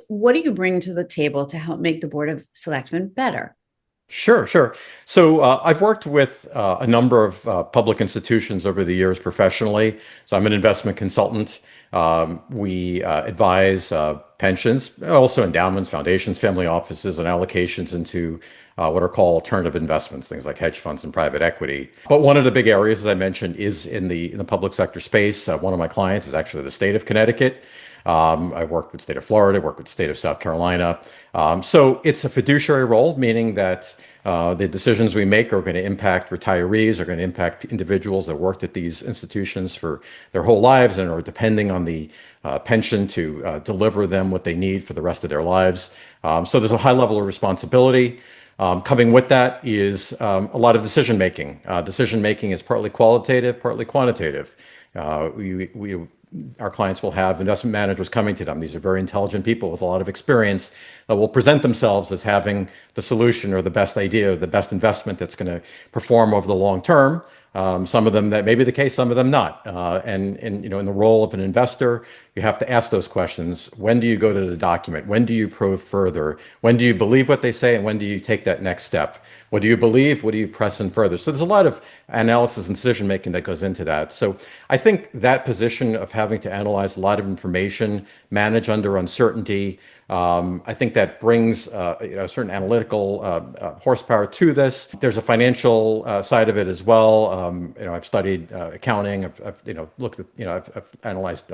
what do you bring to the table to help make the Board of Selectmen better? Sure, sure. So I've worked with a number of public institutions over the years professionally. So I'm an investment consultant. We advise pensions, also endowments, foundations, family offices, and allocations into what are called alternative investments, things like hedge funds and private equity. But one of the big areas, as I mentioned, is in the public sector space. One of my clients is actually the state of Connecticut. I worked with the state of Florida, worked with the state of South Carolina. So it's a fiduciary role, meaning that the decisions we make are going to impact retirees, are going to impact individuals that worked at these institutions for their whole lives and are depending on the pension to deliver them what they need for the rest of their lives. So there's a high level of responsibility. Coming with that is a lot of decision making. Decision making is partly qualitative, partly quantitative. Our clients will have investment managers coming to them. These are very intelligent people with a lot of experience that will present themselves as having the solution or the best idea or the best investment that's going to perform over the long term. Some of them that may be the case, some of them not. And in the role of an investor, you have to ask those questions. When do you go to the document? When do you probe further? When do you believe what they say? And when do you take that next step? What do you believe? What do you press in further? So there's a lot of analysis and decision making that goes into that. So I think that position of having to analyze a lot of information, manage under uncertainty, I think that brings a certain analytical horsepower to this. There's a financial side of it as well. I've studied accounting. I've looked at I've analyzed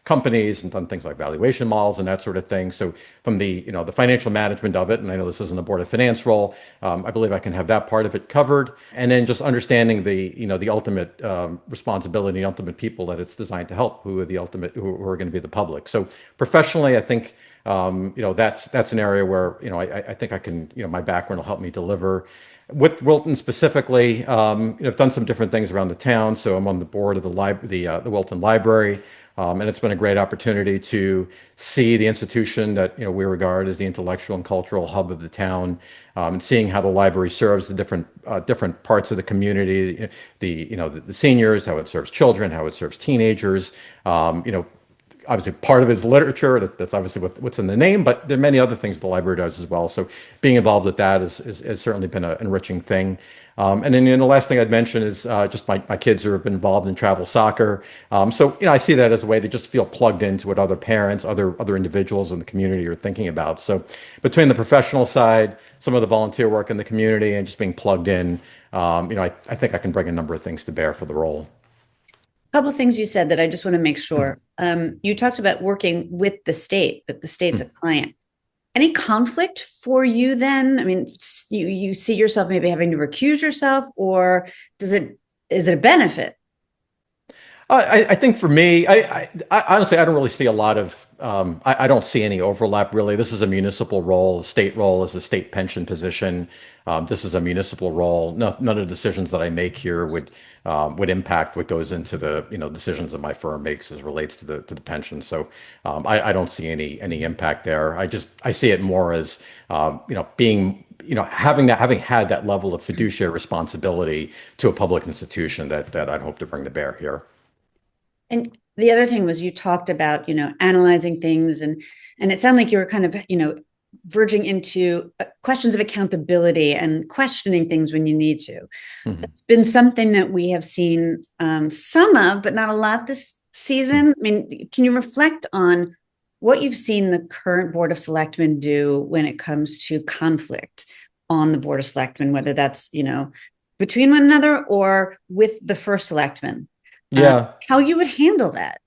companies and done things like valuation models and that sort of thing. So from the financial management of it, and I know this isn't a Board of Finance role, I believe I can have that part of it covered. And then just understanding the ultimate responsibility, the ultimate people that it's designed to help, who are going to be the public. So professionally, I think. That's an area where I think I can my background will help me deliver. With Wilton specifically, I've done some different things around the town. So I'm on the board of the Wilton Library, and it's been a great opportunity to see the institution that we regard as the intellectual and cultural hub of the town, and seeing how the library serves the different parts of the community, the seniors, how it serves children, how it serves teenagers. Obviously, part of it is literature. That's obviously what's in the name, but there are many other things the library does as well. So being involved with that has certainly been an enriching thing. And then the last thing I'd mention is just my kids who have been involved in travel soccer. So I see that as a way to just feel plugged into what other parents, other individuals in the community are thinking about. So between the professional side, some of the volunteer work in the community, and just being plugged in, I think I can bring a number of things to bear for the role. Couple of things you said that I just want to make sure. You talked about working with the state, that the state's a client. Any conflict for you then? I mean, you see yourself maybe having to recuse yourself, or is it a benefit? I think for me, I honestly, I don't really see a lot of, I don't see any overlap really. This is a municipal role. The state role is a state pension position. This is a municipal role. None of the decisions that I make here would impact what goes into the decisions that my firm makes as relates to the pension. So I don't see any impact there. I see it more as being having had that level of fiduciary responsibility to a public institution that I'd hope to bring to bear here. And the other thing was you talked about, analyzing things and it sounded like you were kind of, verging into questions of accountability and questioning things when you need to. Mhm. It's been something that we have seen some of, but not a lot this season. I mean, can you reflect on what you've seen the current Board of Selectmen do when it comes to conflict on the Board of Selectmen, whether that's, between one another or with the first selectman? Yeah. How you would handle that?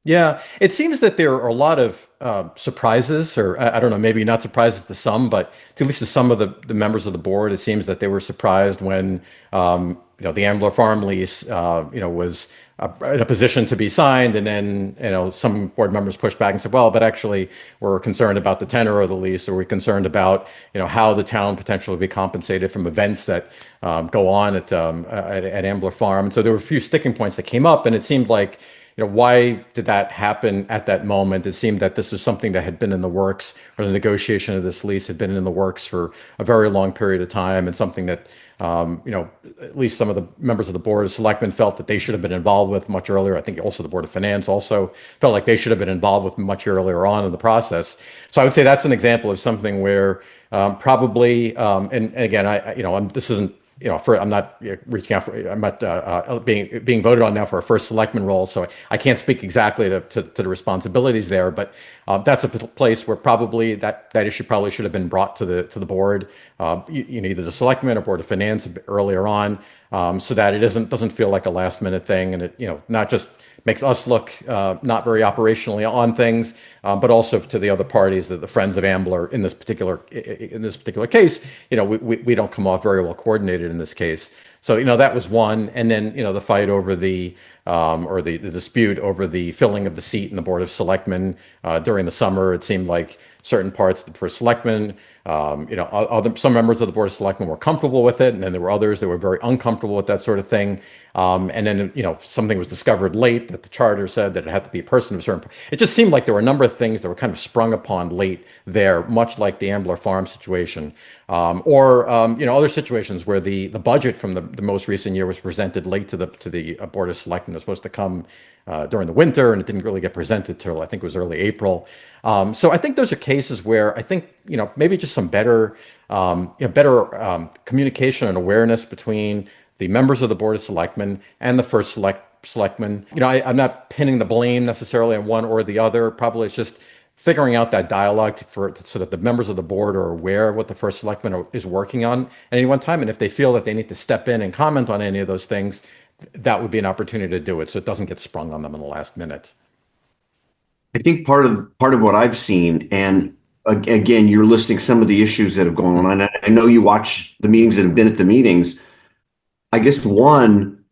Yeah, it seems that there are a lot of surprises, or I don't know, maybe not surprises to some, but to at least to some of the members of the board, it seems that they were surprised when the Ambler farm lease was in a position to be signed, and then some board members pushed back and said, well, but actually we're concerned about the tenor of the lease, or we're concerned about how the town potentially will be compensated from events that go on at Ambler Farm. And so there were a few sticking points that came up, and it seemed like why did that happen at that moment? It seemed that this was something that had been in the works, or the negotiation of this lease had been in the works for a very long period of time, and something that, at least some of the members of the Board of Selectmen felt that they should have been involved with much earlier. I think also the Board of Finance also felt like they should have been involved with much earlier on in the process. So I would say that's an example of something where probably, and again, this isn't, I'm not reaching out for, I'm not being voted on now for a first selectman role, so I can't speak exactly to the responsibilities there. But that's a place where probably that issue probably should have been brought to the board, either the selectmen or Board of Finance earlier on, so that it doesn't feel like a last minute thing, and it not just makes us look not very operationally on things, but also to the other parties, the friends of Ambler in this particular case. We don't come off very well coordinated in this case. So that was one, and then the fight over the dispute over the filling of the seat in the Board of Selectmen during the summer. It seemed like certain parts for selectmen, some members of the Board of Selectmen were comfortable with it, and then there were others that were very uncomfortable with that sort of thing. And then, something was discovered late that the charter said that it had to be a person of a certain. It just seemed like there were a number of things that were kind of sprung upon late there, much like the Ambler Farm situation, or other situations where the budget from the most recent year was presented late to the Board of Selectmen. It was supposed to come during the winter, and it didn't really get presented till I think it was early April. So I think those are cases where I think maybe just some better communication and awareness between the members of the Board of Selectmen and the first selectman. I'm not pinning the blame necessarily on one or the other. Probably it's just figuring out that dialogue so that the members of the board are aware of what the first selectman is working on at any one time. And if they feel that they need to step in and comment on any of those things, that would be an opportunity to do it, so it doesn't get sprung on them in the last minute. I think part of what I've seen, and again, you're listing some of the issues that have gone on. I know you watch the meetings that have been at the meetings. I guess one,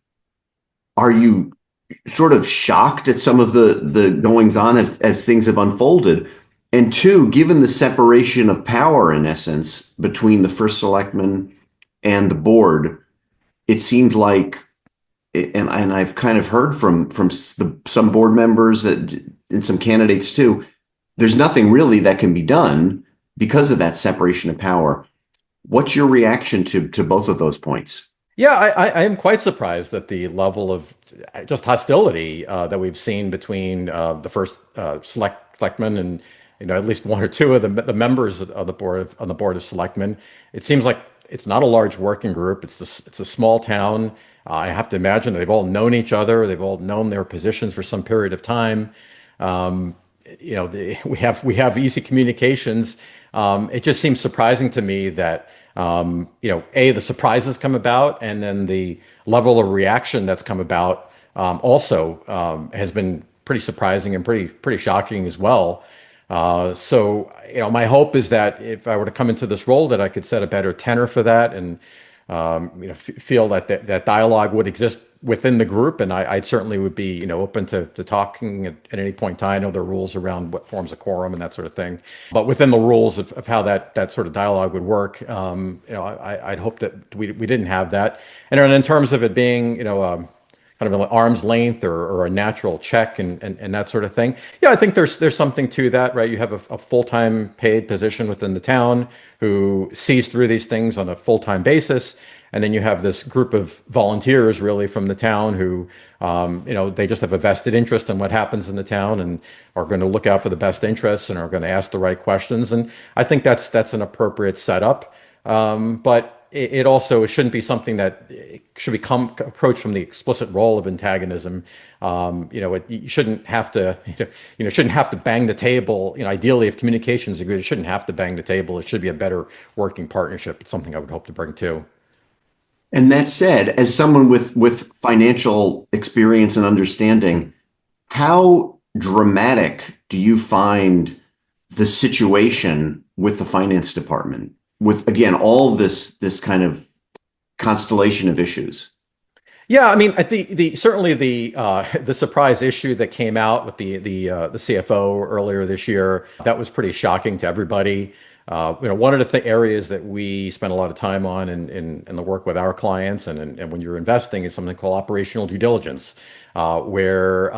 are you sort of shocked at some of the goings on as things have unfolded? And two, given the separation of power in essence between the first selectman and the board, it seems like, and I've kind of heard from some board members and some candidates too, there's nothing really that can be done because of that separation of power. What's your reaction to both of those points? Yeah, I am quite surprised at the level of just hostility that we've seen between the first selectman and at least one or two of the members of the board on the Board of Selectmen. It seems like it's not a large working group. It's a small town. I have to imagine they've all known each other. They've all known their positions for some period of time. We have easy communications. It just seems surprising to me that the surprises come about, and then the level of reaction that's come about also has been pretty surprising and pretty shocking as well. So my hope is that if I were to come into this role, that I could set a better tenor for that, and feel that dialogue would exist within the group, and I certainly would be open to talking at any point in time. I know there are rules around what forms a quorum and that sort of thing, but within the rules of how that sort of dialogue would work, I'd hope that we didn't have that. And then in terms of it being kind of an arm's length or a natural check and that sort of thing. Yeah, I think there's something to that, right? You have a full-time paid position within the town who sees through these things on a full-time basis. And then you have this group of volunteers really from the town who, they just have a vested interest in what happens in the town and are going to look out for the best interests and are going to ask the right questions. And I think that's an appropriate setup. But it also shouldn't be something that should become approached from the explicit role of antagonism. You shouldn't have to, shouldn't have to bang the table. Ideally, if communications are good, it shouldn't have to bang the table. It should be a better working partnership. It's something I would hope to bring too. And that said, as someone with financial experience and understanding, how dramatic do you find the situation with the finance department? With, again, all this kind of constellation of issues. Yeah, I mean, I think certainly the surprise issue that came out with the CFO earlier this year, that was pretty shocking to everybody. One of the areas that we spend a lot of time on in the work with our clients and when you're investing is something called operational due diligence, where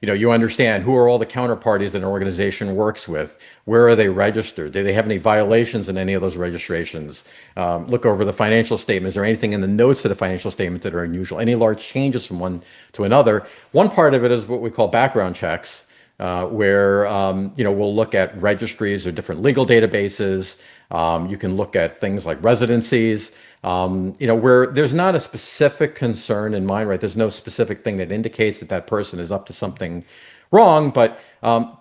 you understand who are all the counterparties that an organization works with, where are they registered, do they have any violations in any of those registrations, look over the financial statements, is there anything in the notes of the financial statements that are unusual, any large changes from one to another. One part of it is what we call background checks, where we'll look at registries or different legal databases. You can look at things like residencies, where there's not a specific concern in mind, right? There's no specific thing that indicates that that person is up to something wrong, but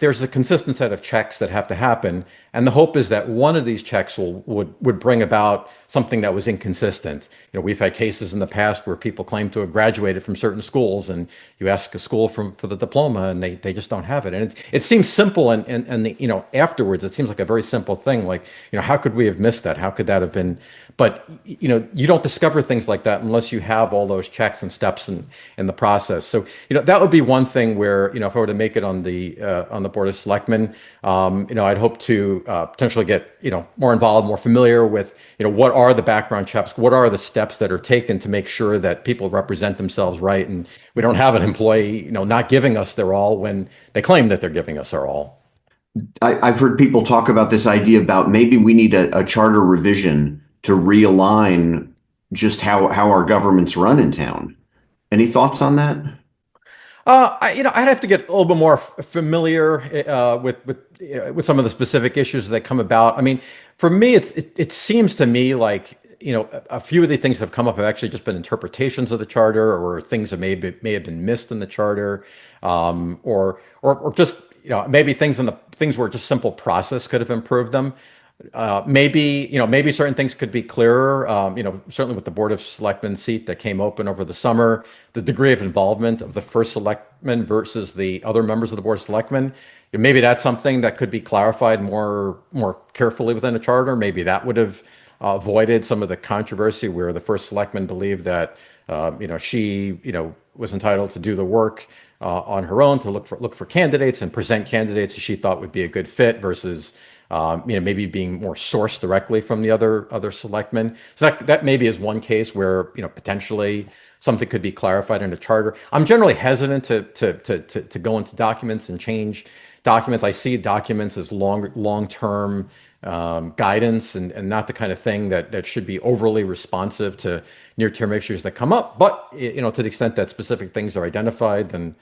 there's a consistent set of checks that have to happen, and the hope is that one of these checks would bring about something that was inconsistent. We've had cases in the past where people claim to have graduated from certain schools, and you ask a school for the diploma, and they just don't have it. And it seems simple, and afterwards it seems like a very simple thing. Like, how could we have missed that? How could that have been? But you don't discover things like that unless you have all those checks and steps in the process. So that would be one thing where if I were to make it on the board of selectmen, I'd hope to potentially get more involved, more familiar with what are the background checks, what are the steps that are taken to make sure that people represent themselves right, and we don't have an employee not giving us their all when they claim that they're giving us our all. I've heard people talk about this idea about maybe we need a charter revision to realign just how our government's run in town. Any thoughts on that? I'd have to get a little bit more familiar with some of the specific issues that come about. I mean, for me, it seems to me like a few of the things that have come up have actually just been interpretations of the charter, or things that may have been missed in the charter, or just maybe things where just simple process could have improved them. Maybe certain things could be clearer. Certainly with the Board of Selectmen seat that came open over the summer, the degree of involvement of the first selectman versus the other members of the Board of Selectmen, maybe that's something that could be clarified more carefully within a charter. Maybe that would have avoided some of the controversy where the first selectman believed that she was entitled to do the work on her own, to look for candidates and present candidates that she thought would be a good fit versus maybe being more sourced directly from the other selectmen. So that maybe is one case where potentially something could be clarified in a charter. I'm generally hesitant to go into documents and change documents. I see documents as long-term guidance and not the kind of thing that should be overly responsive to near-term issues that come up. But to the extent that specific things are identified, then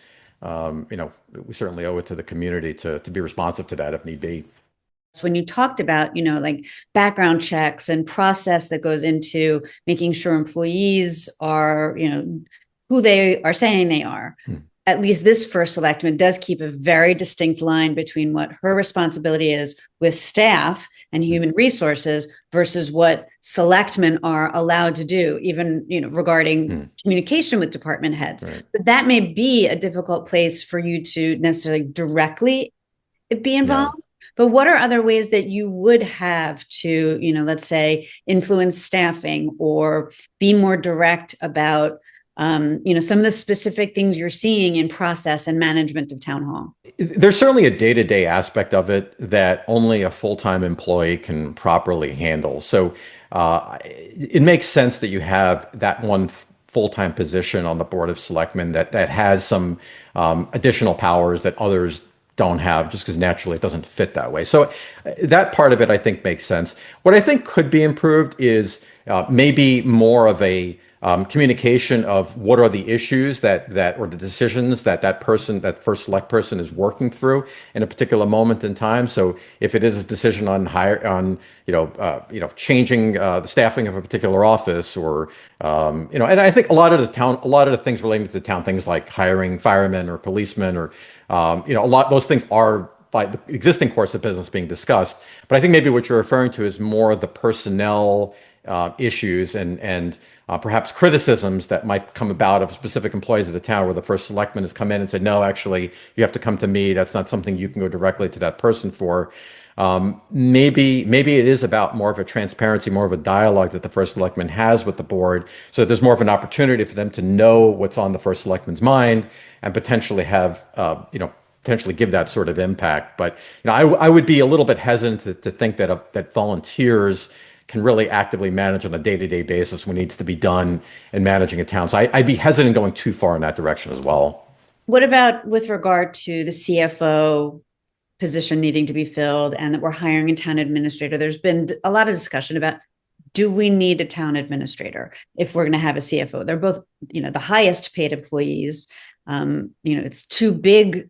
we certainly owe it to the community to be responsive to that if need be. When you talked about, like background checks and process that goes into making sure employees are, who they are saying they are, at least this first selectman does keep a very distinct line between what her responsibility is with staff and human resources versus what selectmen are allowed to do, even, regarding communication with department heads. Right. But that may be a difficult place for you to necessarily directly be involved. Yeah. But what are other ways that you would have to, let's say, influence staffing or be more direct about, some of the specific things you're seeing in process and management of town hall? There's certainly a day-to-day aspect of it that only a full-time employee can properly handle. So it makes sense that you have that one full-time position on the Board of Selectmen that has some additional powers that others don't have, just because naturally it doesn't fit that way. So that part of it, I think, makes sense. What I think could be improved is maybe more of a communication of what are the issues that or the decisions that person, that first select person, is working through in a particular moment in time. So if it is a decision on changing the staffing of a particular office, or and I think a lot of the things relating to the town, things like hiring firemen or policemen, or those things are by the existing course of business being discussed. But I think maybe what you're referring to is more of the personnel issues and perhaps criticisms that might come about of specific employees of the town, where the first selectman has come in and said, no, actually, you have to come to me. That's not something you can go directly to that person for. Maybe it is about more of a transparency, more of a dialogue that the first selectman has with the board, so that there's more of an opportunity for them to know what's on the first selectman's mind and potentially have potentially give that sort of impact. But I would be a little bit hesitant to think that that volunteers can really actively manage on a day-to-day basis what needs to be done in managing a town. So I'd be hesitant going too far in that direction as well. What about with regard to the CFO position needing to be filled and that we're hiring a town administrator? There's been a lot of discussion about, do we need a town administrator if we're going to have a CFO? They're both, the highest paid employees. It's two big,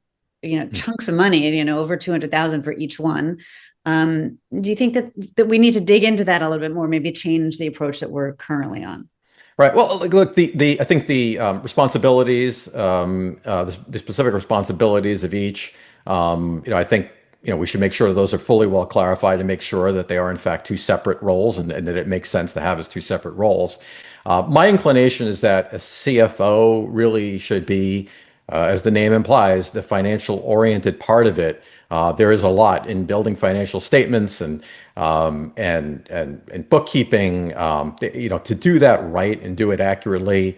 chunks of money, over 200,000 for each one. Do you think that we need to dig into that a little bit more, maybe change the approach that we're currently on? Right. Well, look, I think the responsibilities, the specific responsibilities of each, I think we should make sure those are fully well clarified and make sure that they are in fact two separate roles and that it makes sense to have as two separate roles. My inclination is that a CFO really should be, as the name implies, the financial oriented part of it. There is a lot in building financial statements and bookkeeping. To do that right and do it accurately.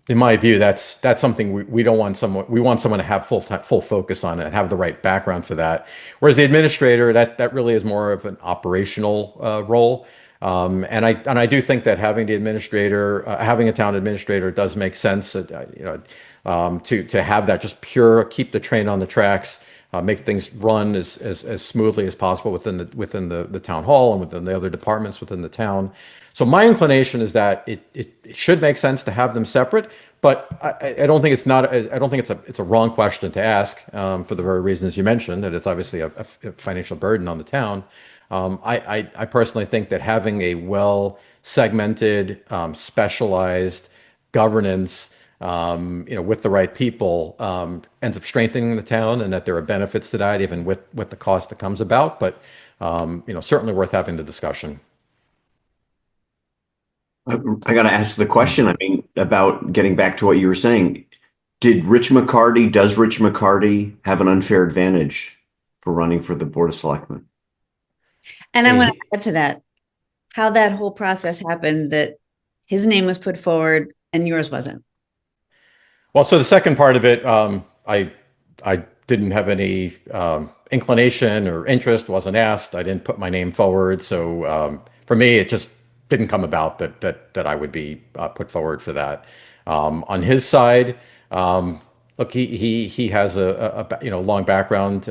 In my view, that's something we don't want someone. We want someone to have full focus on it and have the right background for that. Whereas the administrator, that really is more of an operational role. And I do think that having having a town administrator does make sense. To have that just pure, keep the train on the tracks, make things run as smoothly as possible within the town hall and within the other departments within the town. So my inclination is that it should make sense to have them separate, but I don't think it's a wrong question to ask, for the very reasons you mentioned, that it's obviously a financial burden on the town. I personally think that having a well segmented, specialized governance, with the right people, ends up strengthening the town, and that there are benefits to that, even with the cost that comes about. But certainly worth having the discussion. I got to ask the question. I mean, about getting back to what you were saying, does Rich McCarty have an unfair advantage for running for the Board of Selectmen? And I want to add to that, how that whole process happened, that his name was put forward and yours wasn't. Well, so the second part of it, I didn't have any inclination or interest, wasn't asked. I didn't put my name forward. So for me, it just didn't come about that I would be put forward for that. On his side, look, he has a long background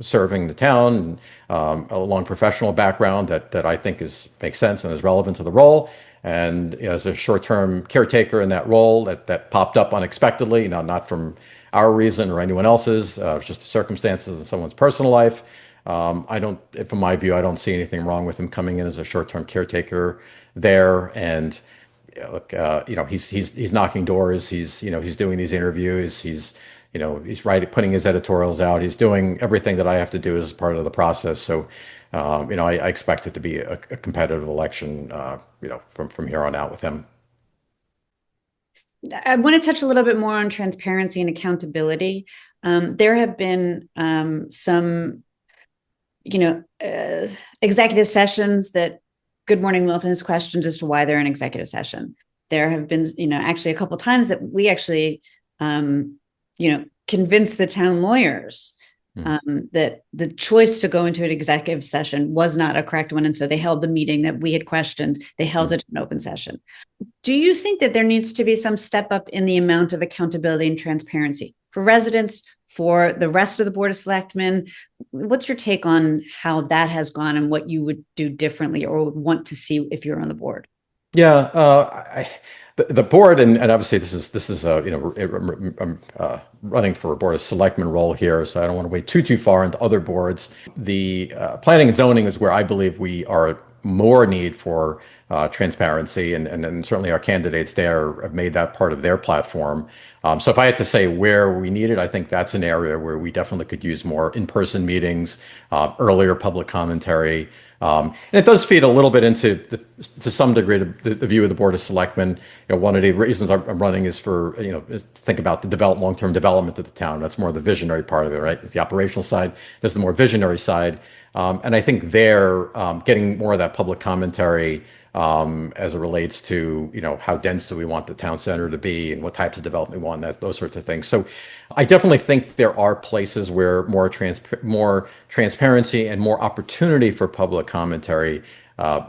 serving the town, a long professional background that I think makes sense and is relevant to the role. And as a short-term caretaker in that role that popped up unexpectedly, not from our reason or anyone else's, it was just the circumstances in someone's personal life. From my view, I don't see anything wrong with him coming in as a short-term caretaker there. And look, he's knocking doors. He's doing these interviews. He's putting his editorials out. He's doing everything that I have to do as part of the process. So, I expect it to be a competitive election, from here on out with him. I want to touch a little bit more on transparency and accountability. There have been some, executive sessions that Good Morning Milton has questioned as to why they're in executive session. There have been, actually a couple of times that we actually, convinced the town lawyers that the choice to go into an executive session was not a correct one. And so they held the meeting that we had questioned. They held it in open session. Do you think that there needs to be some step up in the amount of accountability and transparency for residents, for the rest of the Board of Selectmen? What's your take on how that has gone and what you would do differently or would want to see if you're on the board? Yeah, the board, and obviously this is running for a Board of Selectmen role here, so I don't want to wade too far into other boards. The planning and zoning is where I believe we are more need for transparency, and certainly our candidates there have made that part of their platform. So if I had to say where we need it, I think that's an area where we definitely could use more in-person meetings, earlier public commentary. And it does feed a little bit into, to some degree, the view of the Board of Selectmen. One of the reasons I'm running is for, is to think about the long-term development of the town. That's more the visionary part of it, right? The operational side, there's the more visionary side. And I think getting more of that public commentary as it relates to, how dense do we want the town center to be and what types of development we want, those sorts of things. So I definitely think there are places where more transparency and more opportunity for public commentary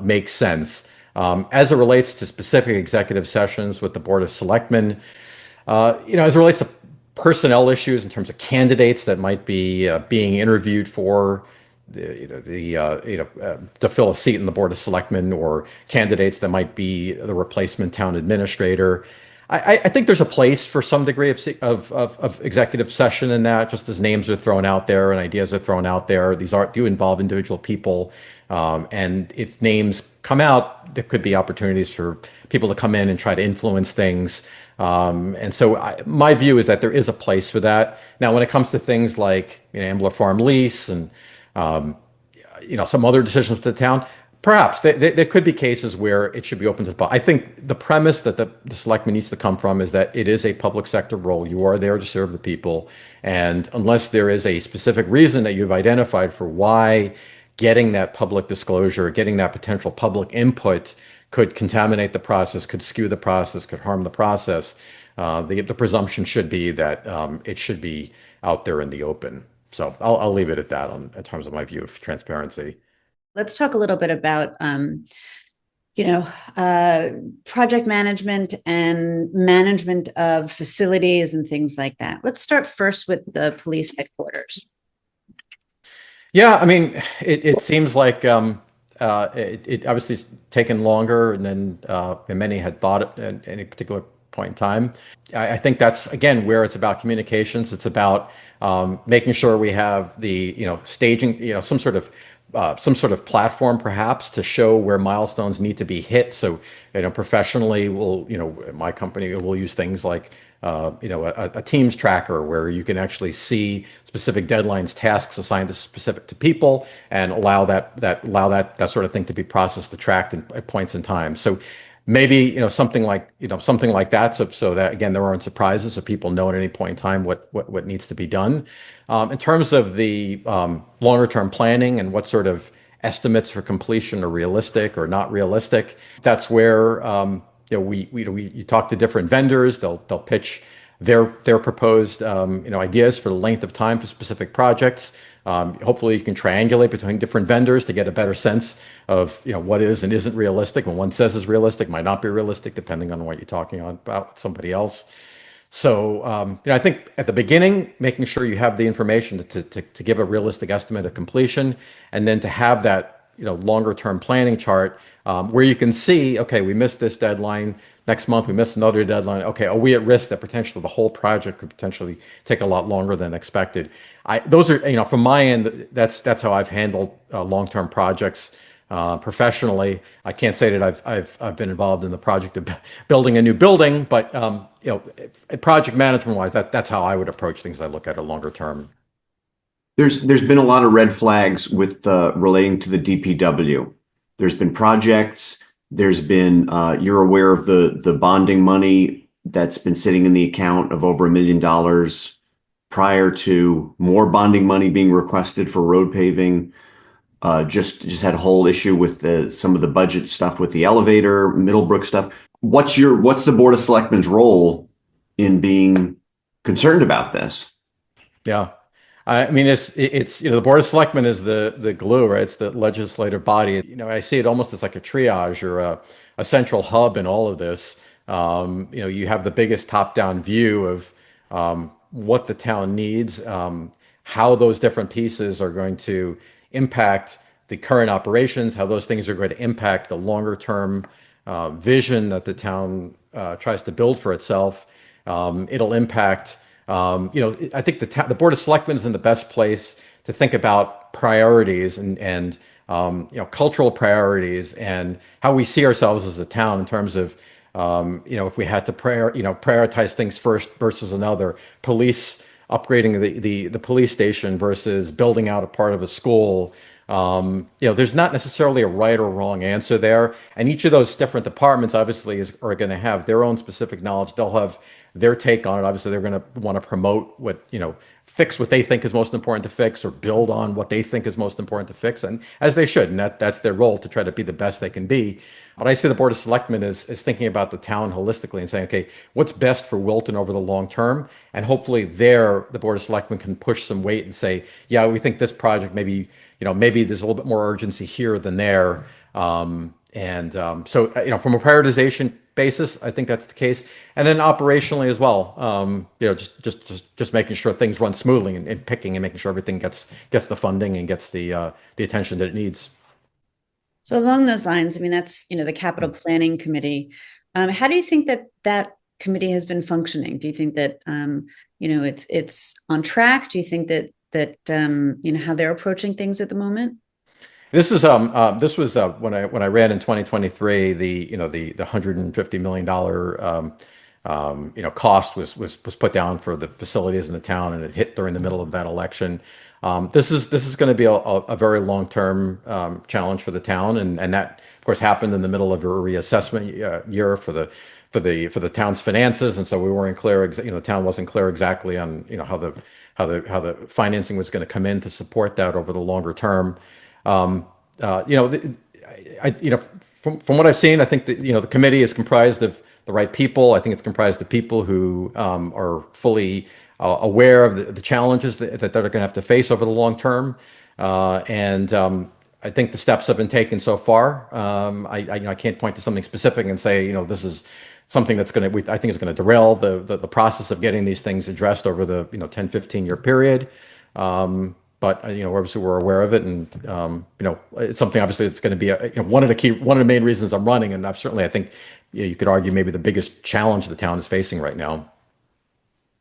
makes sense. As it relates to specific executive sessions with the Board of Selectmen, as it relates to personnel issues in terms of candidates that might be being interviewed for to fill a seat in the Board of Selectmen, or candidates that might be the replacement town administrator. I think there's a place for some degree of executive session in that, just as names are thrown out there and ideas are thrown out there. These do involve individual people. And if names come out, there could be opportunities for people to come in and try to influence things. And so my view is that there is a place for that. Now, when it comes to things like, Ambler Farm lease and some other decisions with the town, perhaps there could be cases where it should be open to the public. I think the premise that the selectman needs to come from is that it is a public sector role. You are there to serve the people. And unless there is a specific reason that you've identified for why getting that public disclosure, getting that potential public input could contaminate the process, could skew the process, could harm the process, the presumption should be that it should be out there in the open. So I'll leave it at that in terms of my view of transparency. Let's talk a little bit about, project management and management of facilities and things like that. Let's start first with the police headquarters. Yeah, I mean, it seems like it obviously has taken longer than many had thought at any particular point in time. I think that's, again, where it's about communications. It's about making sure we have the, staging, some sort of platform perhaps to show where milestones need to be hit. So, professionally, my company will use things like, a Teams tracker where you can actually see specific deadlines, tasks assigned to people, and allow that sort of thing to be processed, to tracked at points in time. So maybe something like that, so that again there aren't surprises, so people know at any point in time what needs to be done. In terms of the longer term planning and what sort of estimates for completion are realistic or not realistic, that's where you talk to different vendors. They'll pitch their proposed ideas for the length of time for specific projects. Hopefully you can triangulate between different vendors to get a better sense of what is and isn't realistic. When one says is realistic, might not be realistic depending on what you're talking about with somebody else. So I think at the beginning, making sure you have the information to give a realistic estimate of completion, and then to have that longer term planning chart where you can see, okay, we missed this deadline. Next month, we missed another deadline. Okay, are we at risk that potentially the whole project could potentially take a lot longer than expected? Those are, from my end, that's how I've handled long-term projects professionally. I can't say that I've been involved in the project of building a new building, but project management wise, that's how I would approach things. I look at it longer term. There's been a lot of red flags with relating to the DPW. There's been projects. There's been you're aware of the bonding money that's been sitting in the account of over $1 million prior to more bonding money being requested for road paving. Just had a whole issue with some of the budget stuff with the elevator, Middlebrook stuff. What's the Board of Selectmen's role in being concerned about this? Yeah. I mean, it's the Board of Selectmen is the glue, right? It's the legislative body. I see it almost as like a triage or a central hub in all of this. You have the biggest top-down view of what the town needs, how those different pieces are going to impact the current operations, how those things are going to impact the longer-term vision that the town tries to build for itself. It'll impact. I think the Board of Selectmen is in the best place to think about priorities and cultural priorities and how we see ourselves as a town in terms of if we had to prioritize things first versus another, police upgrading the police station versus building out a part of a school. There's not necessarily a right or wrong answer there, and each of those different departments obviously are going to have their own specific knowledge. They'll have their take on it. Obviously, they're going to want to promote fix what they think is most important to fix, or build on what they think is most important to fix, and as they should, and that's their role to try to be the best they can be. But I see the Board of Selectmen is thinking about the town holistically and saying, okay, what's best for Wilton over the long term? And hopefully there, the Board of Selectmen can push some weight and say, yeah, we think this project maybe there's a little bit more urgency here than there. So from a prioritization basis, I think that's the case. And then operationally as well, just making sure things run smoothly, and picking and making sure everything gets the funding and gets the attention that it needs. So along those lines, I mean, that's, the capital planning committee. How do you think that committee has been functioning? Do you think that, it's on track? Do you think that how they're approaching things at the moment? This was when I ran in 2023. The $150 million cost was put down for the facilities in the town, and it hit during the middle of that election. This is going to be a very long-term challenge for the town, and that of course happened in the middle of a reassessment year for the town's finances, and so we weren't clear. The town wasn't clear exactly on how the financing was going to come in to support that over the longer term. Um, uh, you know, the, from what I've seen, I think that the committee is comprised of the right people. I think it's comprised of people who are fully aware of the challenges that they're going to have to face over the long term. And I think the steps have been taken so far. I can't point to something specific and say, this is something that's going to, I think is going to derail the process of getting these things addressed over the 10, 15-year period. But obviously we're aware of it, and it's something obviously that's going to be one of the main reasons I'm running, and I think you could argue maybe the biggest challenge the town is facing right now.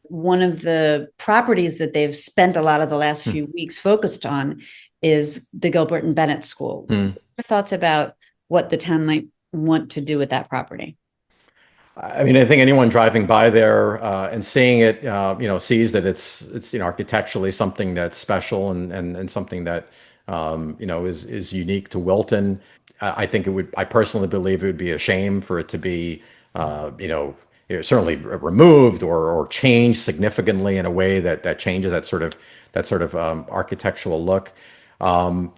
One of the properties that they've spent a lot of the last few weeks focused on is the Gilbert and Bennett School. What are Hmm. your thoughts about what the town might want to do with that property? I mean, I think anyone driving by there and seeing it, sees that it's architecturally something that's special, and something that is unique to Wilton. I think it would. I personally believe it would be a shame for it to be, certainly removed or changed significantly in a way that changes that sort of architectural look. I'm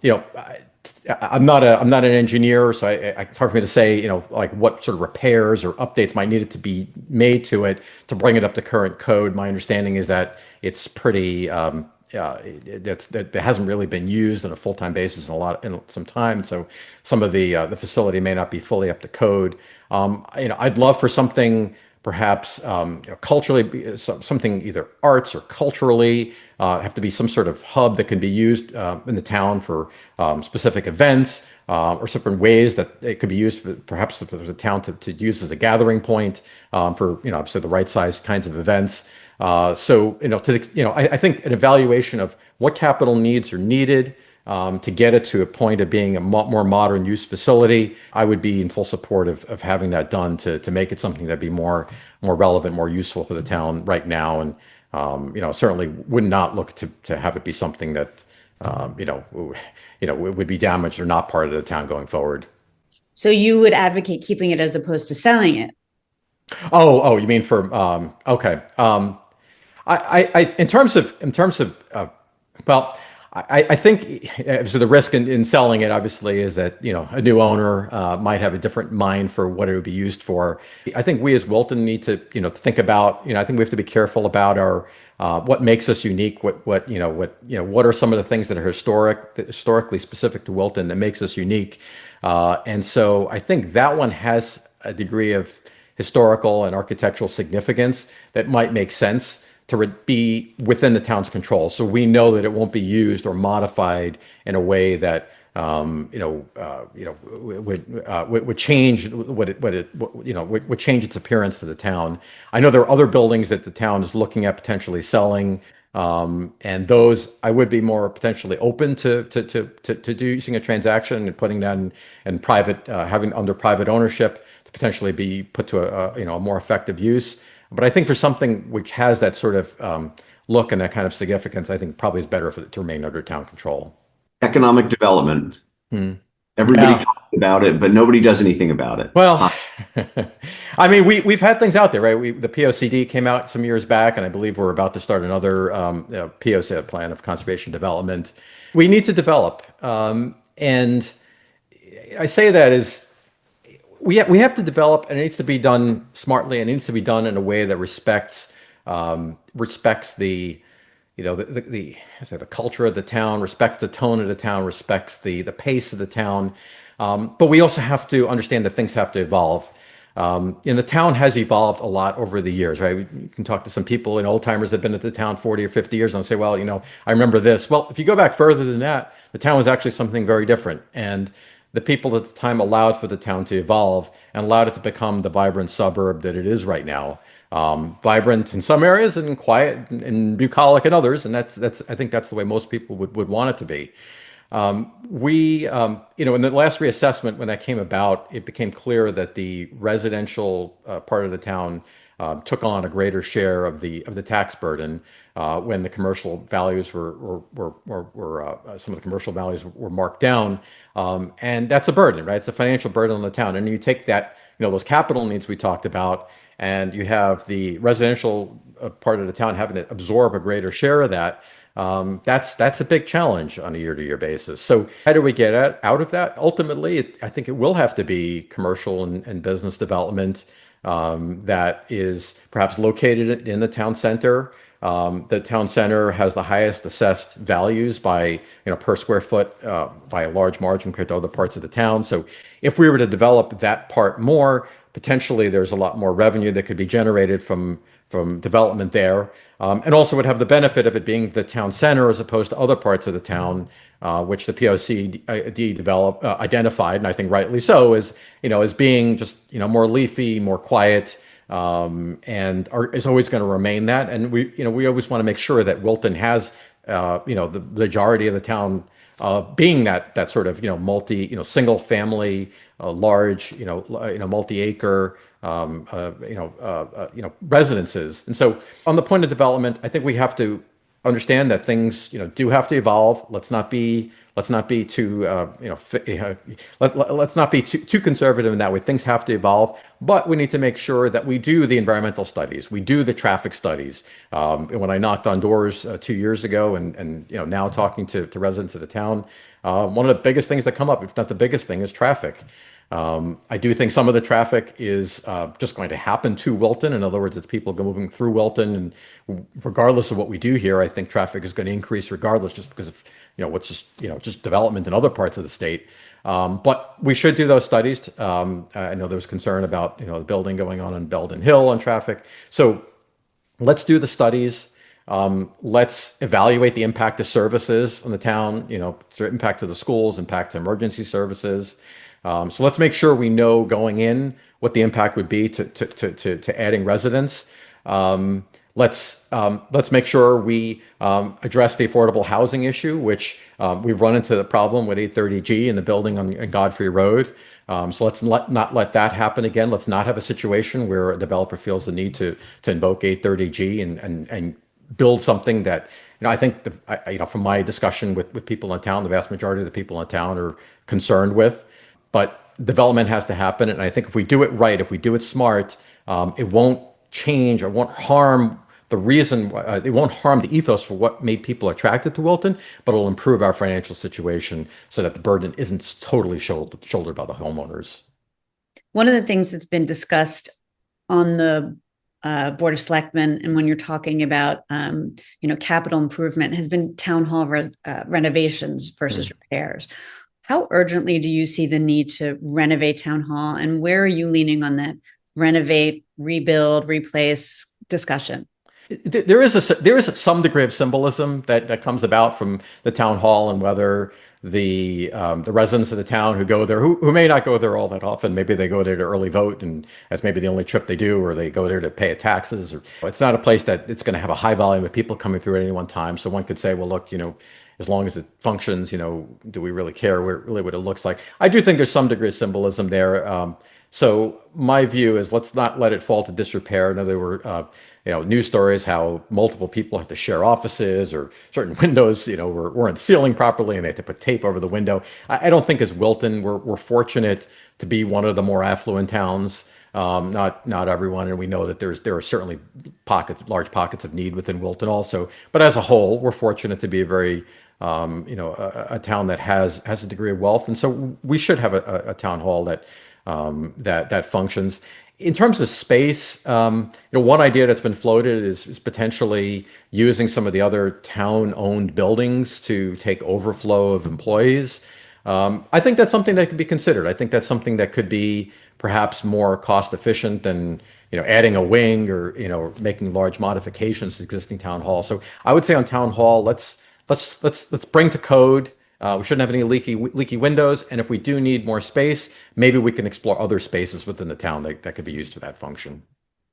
not an engineer, so it's hard for me to say, like what sort of repairs or updates might need to be made to it to bring it up to current code. My understanding is that it's pretty, that it hasn't really been used on a full-time basis in some time. So some of the facility may not be fully up to code. I'd love for something perhaps culturally, something either arts or culturally, have to be some sort of hub that can be used in the town for specific events, or different ways that it could be used perhaps for the town to use as a gathering point for obviously the right size kinds of events. I think an evaluation of what capital needs are needed to get it to a point of being a more modern use facility. I would be in full support of having that done to make it something that'd be more relevant, more useful for the town right now, and certainly would not look to have it be something that would be damaged or not part of the town going forward. So you would advocate keeping it as opposed to selling it? Oh, you mean for okay. In terms of well, I think so. The risk in selling it obviously is that a new owner might have a different mind for what it would be used for. I think we as Wilton need to think about. I think we have to be careful about our what makes us unique. What are some of the things that are historically specific to Wilton that makes us unique. And so I think that one has a degree of historical and architectural significance that might make sense to be within the town's control. So we know that it won't be used or modified in a way that would change would change its appearance to the town. I know there are other buildings that the town is looking at potentially selling, and those I would be more potentially open to do using a transaction and putting that in private, having under private ownership to potentially be put to a more effective use. But I think for something which has that sort of look and that kind of significance, I think probably is better for it to remain under town control. Economic development. Hmm. Everybody Yeah. talks about it, but nobody does anything about it. Well, I mean, we've had things out there, right? The POCD came out some years back, and I believe we're about to start another POC, plan of conservation development. We need to develop, and I say that is we have to develop, and it needs to be done smartly, and it needs to be done in a way that respects the I say the culture of the town, respects the tone of the town, respects the pace of the town. But we also have to understand that things have to evolve. And the town has evolved a lot over the years, right? You can talk to some people and old timers that have been at the town 40 or 50 years and say, well, I remember this. Well, if you go back further than that, the town was actually something very different. And the people at the time allowed for the town to evolve and allowed it to become the vibrant suburb that it is right now. Vibrant in some areas and quiet and bucolic in others. And that's I think that's the way most people would want it to be. In the last reassessment, when that came about, it became clear that the residential part of the town took on a greater share of the tax burden when the commercial values were some of the commercial values were marked down, and that's a burden, right? It's a financial burden on the town, and you take that, those capital needs we talked about, and you have the residential part of the town having to absorb a greater share of that. That's a big challenge on a year-to-year basis. So how do we get out of that? Ultimately, I think it will have to be commercial and business development that is perhaps located in the town center. The town center has the highest assessed values by per square foot by a large margin compared to other parts of the town. So if we were to develop that part more, potentially there's a lot more revenue that could be generated from development there, and also would have the benefit of it being the town center as opposed to other parts of the town, which the POCD identified, and I think rightly so, as being just more leafy, more quiet, is always going to remain that. And we always want to make sure that Wilton has the majority of the town being that sort of multi single family, large multi-acre residences. And so on the point of development, I think we have to understand that things do have to evolve. Let's not be too let's not be too conservative in that way. Things have to evolve, but we need to make sure that we do the environmental studies, we do the traffic studies. When I knocked on doors 2 years ago, and now talking to residents of the town, one of the biggest things that come up, if not the biggest thing, is traffic. I do think some of the traffic is just going to happen to Wilton. In other words, it's people moving through Wilton, and regardless of what we do here, I think traffic is going to increase regardless, just because of what's just development in other parts of the state. But we should do those studies. I know there was concern about the building going on in Belden Hill on traffic. So let's do the studies. Let's evaluate the impact of services on the town, impact to the schools, impact to emergency services. So let's make sure we know going in what the impact would be to adding residents. Let's make sure we address the affordable housing issue, which we've run into the problem with 830G in the building on Godfrey Road. So let's not let that happen again. Let's not have a situation where a developer feels the need to invoke 830G and build something that I think from my discussion with people in town, the vast majority of the people in town are concerned with. But development has to happen, and I think if we do it right, if we do it smart, it won't change or won't harm the reason. It won't harm the ethos for what made people attracted to Wilton, but it'll improve our financial situation so that the burden isn't totally shouldered by the homeowners. One of the things that's been discussed on the Board of Selectmen, and when you're talking about capital improvement, has been town hall renovations versus repairs. How urgently do you see the need to renovate town hall, and where are you leaning on that renovate, rebuild, replace discussion? There is some degree of symbolism that comes about from the town hall, and whether the residents of the town who go there, who may not go there all that often, maybe they go there to early vote, and that's maybe the only trip they do, or they go there to pay taxes. Or it's not a place that it's going to have a high volume of people coming through at any one time. So one could say, well, look, as long as it functions, do we really care what it looks like? I do think there's some degree of symbolism there. So my view is let's not let it fall to disrepair. I know there were, news stories how multiple people had to share offices or certain windows, weren't sealing properly and they had to put tape over the window. I don't think as Wilton, we're fortunate to be one of the more affluent towns. Not everyone, and we know that there are certainly large pockets of need within Wilton also. But as a whole, we're fortunate to be a very a town that has a degree of wealth, and so we should have a town hall that functions. In terms of space, one idea that's been floated is potentially using some of the other town-owned buildings to take overflow of employees. I think that's something that could be considered. I think that's something that could be perhaps more cost efficient than adding a wing or making large modifications to existing town hall. So I would say on town hall, let's bring to code. We shouldn't have any leaky windows, and if we do need more space, maybe we can explore other spaces within the town that could be used for that function.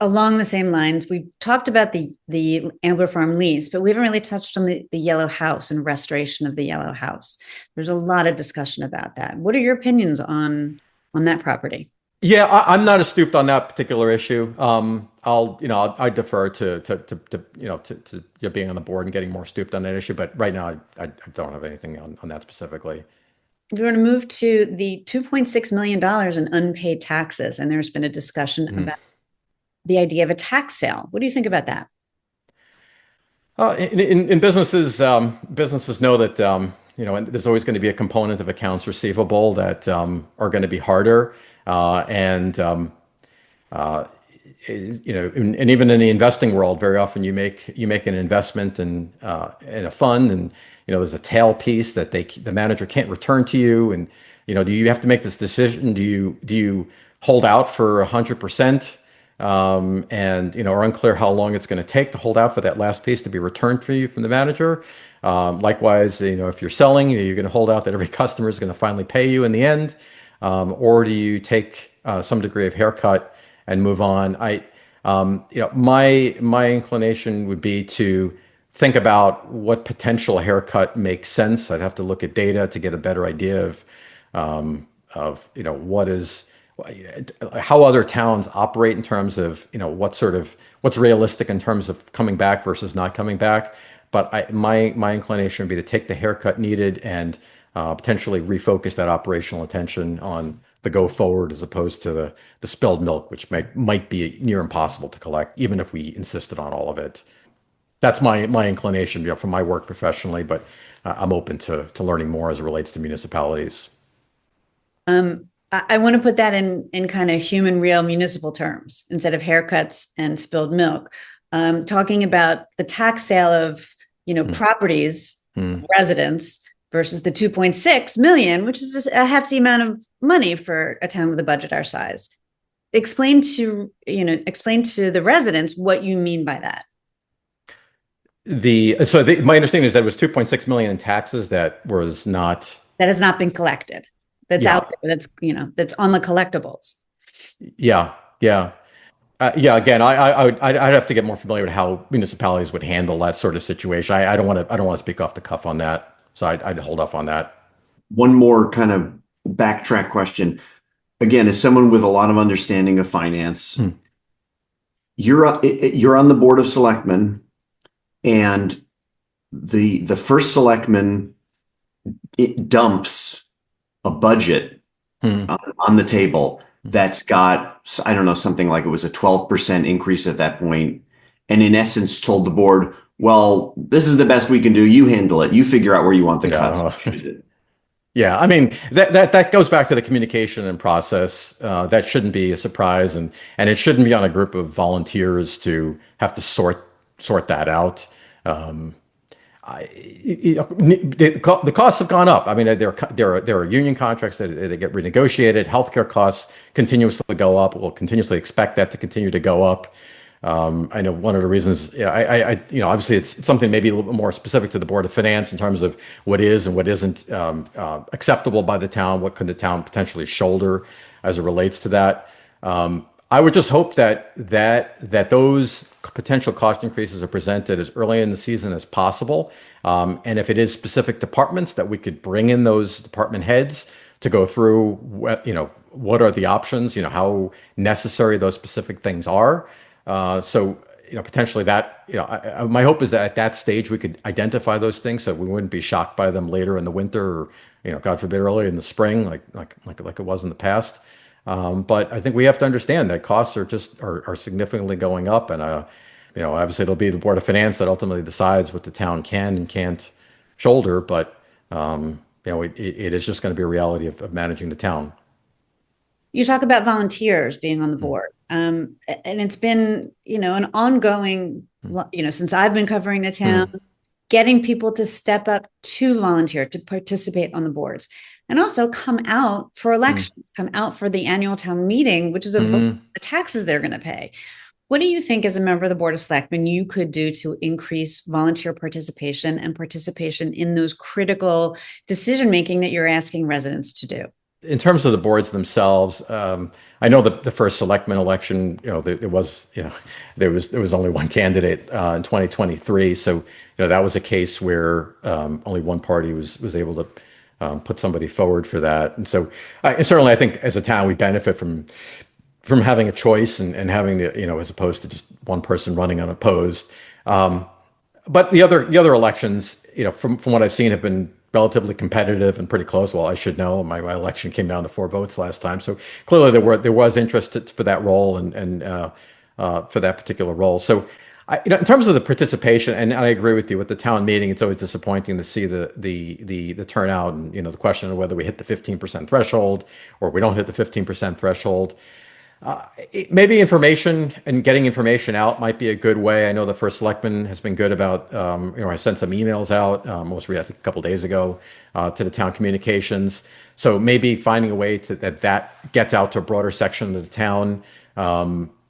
Along the same lines, we've talked about the Ambler Farm lease, but we haven't really touched on the Yellow House and restoration of the Yellow House. There's a lot of discussion about that. What are your opinions on that property? Yeah, I'm not astute on that particular issue. I defer to being on the board and getting more astute on that issue. But right now, I don't have anything on that specifically. We want to move to the $2.6 million in unpaid taxes, and there's been a discussion about the idea of a tax sale. What do you think about that? In businesses, businesses know that and there's always going to be a component of accounts receivable that are going to be harder, and and even in the investing world, very often you make an investment in a fund, and there's a tail piece that the manager can't return to you, and do you have to make this decision? Do you hold out for 100%? And are unclear how long it's going to take to hold out for that last piece to be returned for you from the manager. Likewise, if you're selling, you're going to hold out that every customer is going to finally pay you in the end, or do you take some degree of haircut and move on? My inclination would be to think about what potential haircut makes sense. I'd have to look at data to get a better idea of how other towns operate in terms of what's realistic in terms of coming back versus not coming back. But my inclination would be to take the haircut needed and potentially refocus that operational attention on the go forward as opposed to the spilled milk, which might be near impossible to collect, even if we insisted on all of it. That's my inclination, from my work professionally, but I'm open to learning more as it relates to municipalities. I want to put that in kind of human, real municipal terms instead of haircuts and spilled milk. Talking about the tax sale of properties, residents versus the 2.6 million, which is a hefty amount of money for a town with a budget our size. Explain to the residents what you mean by that. My understanding is that it was 2.6 million in taxes that has not been collected. That's out there. That's on the collectibles. Yeah. Again, I'd have to get more familiar with how municipalities would handle that sort of situation. I don't want to speak off the cuff on that, so I'd hold off on that. One more kind of backtrack question. Again, as someone with a lot of understanding of finance, you're on the board of selectmen, and the first selectman dumps a budget on the table that's got, I don't know, something like it was a 12% increase at that point, and in essence told the board, well, this is the best we can do. You handle it. You figure out where you want the cuts. Yeah, I mean that goes back to the communication and process. That shouldn't be a surprise, and it shouldn't be on a group of volunteers to have to sort that out. The costs have gone up. I mean, there are union contracts that get renegotiated. Healthcare costs continuously go up. We'll continuously expect that to continue to go up. I know one of the reasons, obviously it's something maybe a little bit more specific to the Board of Finance in terms of what is and what isn't acceptable by the town. What could the town potentially shoulder as it relates to that? I would just hope that those potential cost increases are presented as early in the season as possible, and if it is specific departments, that we could bring in those department heads to go through, what are the options, how necessary those specific things are. So, potentially that, my hope is that at that stage we could identify those things so we wouldn't be shocked by them later in the winter or, God forbid, early in the spring, like it was in the past. But I think we have to understand that costs are significantly going up, and obviously it'll be the Board of Finance that ultimately decides what the town can and can't shoulder. But it is just going to be a reality of managing the town. You talk about volunteers being on the Mm, board. And it's been, an ongoing, mm, since I've been covering the town, mm, getting people to step up to volunteer, to participate on the boards, and also come out for mm, elections, come out for the annual town meeting, which is a vote mm. the taxes they're going to pay. What do you think, as a member of the Board of Selectmen, you could do to increase volunteer participation and participation in those critical decision making that you're asking residents to do? In terms of the boards themselves, I know that the first selectman election, there was only one candidate in 2023, so that was a case where only one party was able to put somebody forward for that, and so and certainly I think as a town we benefit from having a choice and having as opposed to just one person running unopposed. But the other elections, from what I've seen, have been relatively competitive and pretty close. Well, I should know my election came down to 4 votes last time, so clearly there was interest for that role and for that particular role. So, in terms of the participation, and I agree with you with the town meeting, it's always disappointing to see the turnout and the question of whether we hit the 15% threshold or we don't hit the 15% threshold. Maybe information and getting information out might be a good way. I know the first selectman has been good about, I sent some emails out, I think a couple days ago, to the town communications. So maybe finding a way that gets out to a broader section of the town.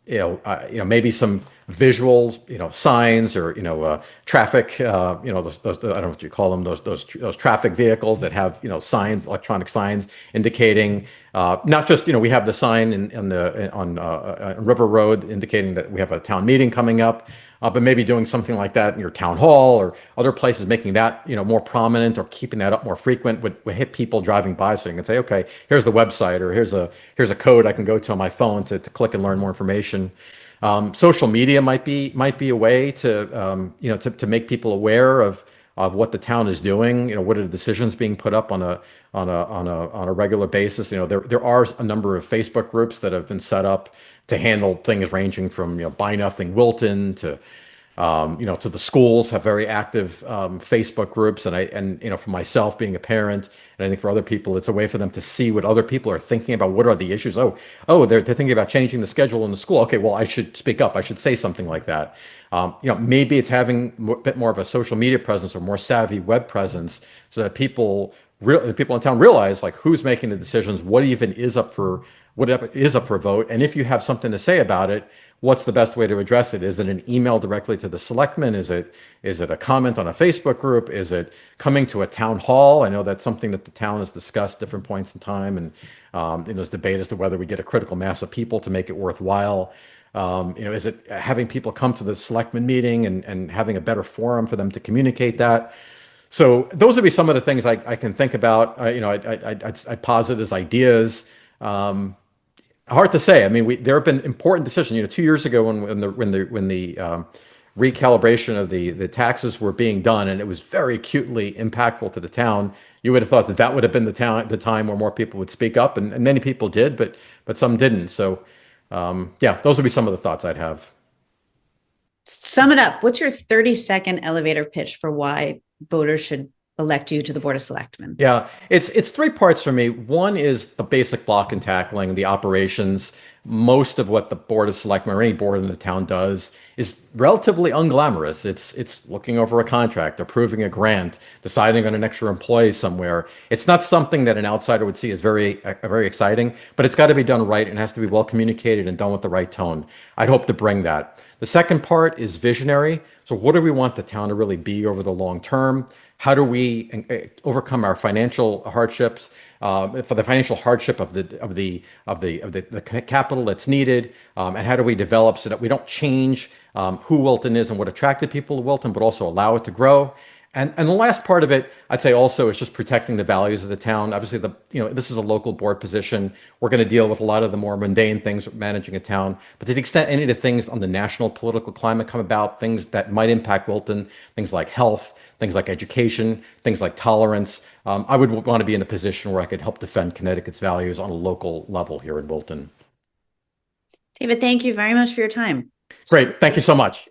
Maybe some visuals, signs or traffic, those I don't know what you call them, those traffic vehicles that have signs, electronic signs indicating not just we have the sign on River Road indicating that we have a town meeting coming up, but maybe doing something like that in your town hall or other places, making that more prominent or keeping that up more frequent would hit people driving by, so you can say, okay, here's the website or here's a code I can go to on my phone to click and learn more information. Social media might be a way to make people aware of what the town is doing. What are the decisions being put up on a regular basis. There are a number of Facebook groups that have been set up to handle things ranging from Buy Nothing Wilton to the schools have very active Facebook groups, and for myself being a parent, and I think for other people, it's a way for them to see what other people are thinking about. What are the issues? They're thinking about changing the schedule in the school. Okay, well, I should speak up. I should say something like that. Maybe it's having a bit more of a social media presence or more savvy web presence, so that people in town realize like who's making the decisions, what is up for vote, and if you have something to say about it, what's the best way to address it? Is it an email directly to the selectmen? Is it a comment on a Facebook group? Is it coming to a town hall? I know that's something that the town has discussed different points in time, and there's debate as to whether we get a critical mass of people to make it worthwhile. Is it having people come to the selectmen meeting and having a better forum for them to communicate that? So those would be some of the things I can think about. I'd posit as ideas. Hard to say. I mean, there have been important decisions. 2 years ago, when the recalibration of the taxes were being done, and it was very acutely impactful to the town. You would have thought that would have been the time where more people would speak up, and many people did, but some didn't. So, yeah, those would be some of the thoughts I'd have. Sum it up. What's your 30-second elevator pitch for why voters should elect you to the Board of Selectmen? Yeah, it's three parts for me. One is the basic block and tackling, the operations. Most of what the Board of Selectmen or any board in the town does is relatively unglamorous. It's looking over a contract, approving a grant, deciding on an extra employee somewhere. It's not something that an outsider would see as very exciting, but it's got to be done right and has to be well communicated and done with the right tone. I'd hope to bring that. The second part is visionary. So what do we want the town to really be over the long term? How do we overcome our financial hardships, for the financial hardship of the capital that's needed, and how do we develop so that we don't change who Wilton is and what attracted people to Wilton, but also allow it to grow? And the last part of it, I'd say also is just protecting the values of the town. Obviously, this is a local board position. We're going to deal with a lot of the more mundane things of managing a town. But to the extent any of the things on the national political climate come about, things that might impact Wilton, things like health, things like education, things like tolerance, I would want to be in a position where I could help defend Connecticut's values on a local level here in Wilton. David, thank you very much for your time. Great. Thank you so much.